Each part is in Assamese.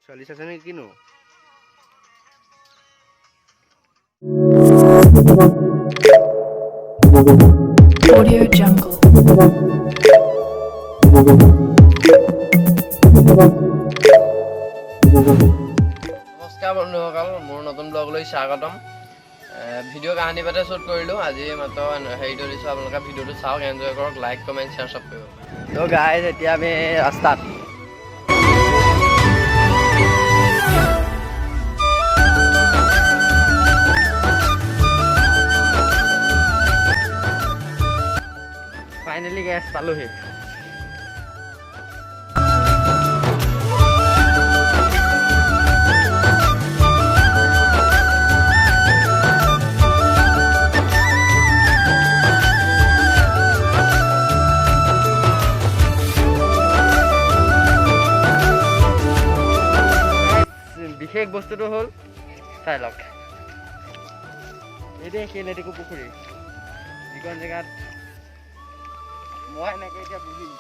40 আছে নে কিনো Audio Jungle. নমস্কাৰ বন্ধুসকল, মোৰ নতুন ব্লগলৈ স্বাগতম। ভিডিঅ' কাহিনী পাতে শ্বুট কৰিলোঁ। আজি মাত্ৰ হেৰিটো দিছোঁ, আপোনালোকে ভিডিঅ'টো চাওক, এনজয় কৰক, লাইক কমেণ্ট শ্বেয়াৰ চব কৰিব। ত' গাইজ, এতিয়া আমি ৰাস্তাত ফাইনেলি গেছ পালোহি। বিশেষ বস্তুটো হ'ল চাই লওক, এইটোৱে সেই লেটেকু পুখুৰী, যিখন জেগাত মই এনেকৈ এতিয়া বহিম।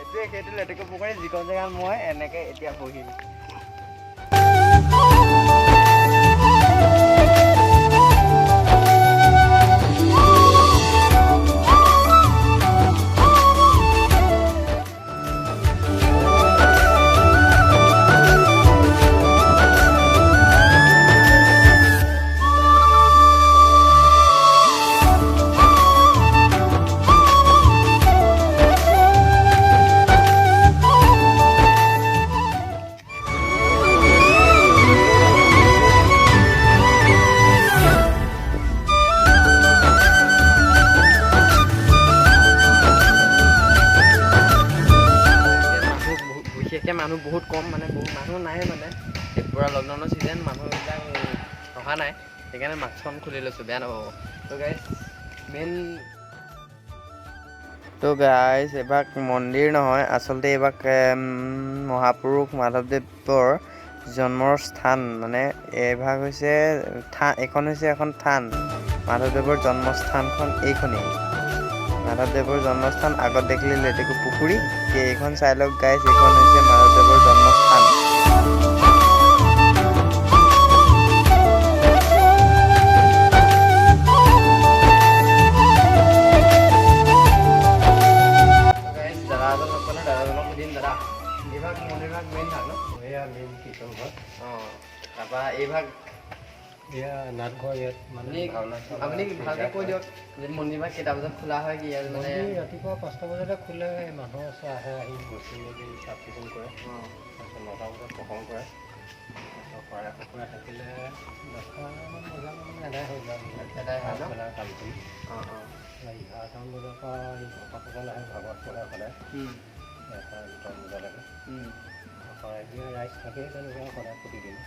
এইটোৱে সেইটো লেটেকু পুখুৰী, যিখন জেগাত মই এনেকৈ এতিয়া বহিম। বিশেষকৈ মানুহ বহুত কম, মানে বহুত মানুহ নাই, মানে পূৰা লকডাউনৰ ছিজন, মানুহবিলাক অহা নাই, সেইকাৰণে মাস্কখন খুলি লৈছোঁ, বেয়া নাপাব। ত' গাইজ এভাগ মন্দিৰ নহয়, আচলতে এইভাগ মহাপুৰুষ মাধৱদেৱৰ জন্মৰ স্থান, মানে এইভাগ হৈছে এইখন হৈছে এখন থান। মাধৱদেৱৰ জন্মস্থানখন এইখনেই, মাধৱদেৱৰ জন্মস্থান। আগত দেখিলে লেটেকু পুখুৰী, এইখন চাই লওক গাইজ, এইখন হৈছে মাধৱদেৱৰ জন্মস্থান। দাদাজনক সুধিম, দাদা এইভাগ মন্দিৰভাগ মেইন ভাগ ন? এয়া মেইন কীৰ্তন ঘৰ। অঁ, তাৰপৰা এইভাগ এয়া নাটঘৰ, ইয়াত মানে ভাওনা আপুনি ভালকৈ কৈ দিয়ক যে মন্দিৰভাগ কেইটা বজাত খোলা হয়, কি ইয়াত মানে? ৰাতিপুৱা 5টা বজাতে খোলে, মানুহ আহে, আহি বস্তু মেলি চাফ চিকুণ কৰে। তাৰপিছত 9টা বজাত প্ৰসংগ কৰে। তাৰপিছত শৰাই সঁফুৰা থাকিলে 10টামান বজাত মানে এদায় হৈ যায়। এদায় হয় ন? কামখিনি। অঁ অঁ 11টামান বজাৰ পৰা ভকতসকল আহে, ভাগৱত পঢ়ে সদায়। ইয়াৰ পৰা 2টা বজালৈকে। শৰাই ৰাইজ থাকেই তেনেকুৱা সদায় প্ৰতিদিনে।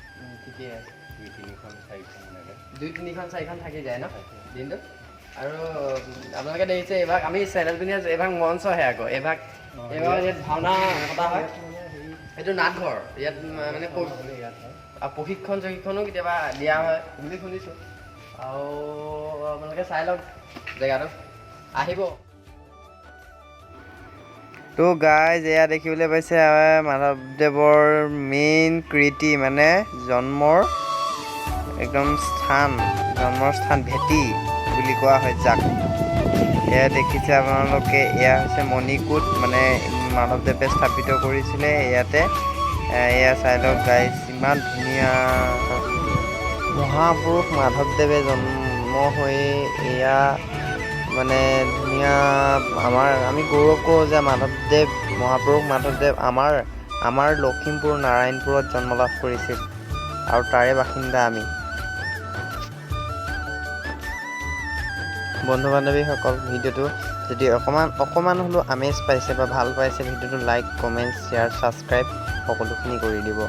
ঠিকেই আছে। 2-3খন 4খন এনেকৈ। 2-3খন 4খন থাকি যায় ন দিনটোত? আৰু আপোনালোকে দেখিছে এইভাগ আমি চেনেল পিনি আছোঁ, এইভাগ মঞ্চহে আকৌ, এইভাগ ইয়াত ভাওনা পতা হয়। এইটো নাটঘৰ, ইয়াত মানে প্ৰশিক্ষণ চশিক্ষণো কেতিয়াবা দিয়া হয় বুলি শুনিছোঁ। আৰু আপোনালোকে চাই লওক জেগাটো, আহিব। ত' গাইজ, এয়া দেখিবলৈ পাইছে মাধৱদেৱৰ মেইন কৃতি, মানে জন্মৰ একদম স্থান, জন্মৰ স্থান ভেটি বুলি কোৱা হয় যাক। এয়া দেখিছে আপোনালোকে, এয়া হৈছে মণিকূট, মানে মাধৱদেৱে স্থাপিত কৰিছিলে ইয়াতে। এয়া চাই লওক গাইজ, ইমান ধুনীয়া। মহাপুৰুষ মাধৱদেৱে জন্ম হৈ এয়া মানে ধুনীয়া, আমি গৌৰৱ কৰোঁ যে মহাপুৰুষ মাধৱদেৱ আমাৰ লখিমপুৰ নাৰায়ণপুৰত জন্ম লাভ কৰিছিল, আৰু তাৰে বাসিন্দা আমি। বন্ধু বান্ধৱীসকল, ভিডিঅ'টো যদি অকণমান হ'লেও আমেজ পাইছে বা ভাল পাইছে, ভিডিঅ'টো লাইক কমেণ্ট শ্বেয়াৰ ছাবস্ক্ৰাইব সকলোখিনি কৰি দিব।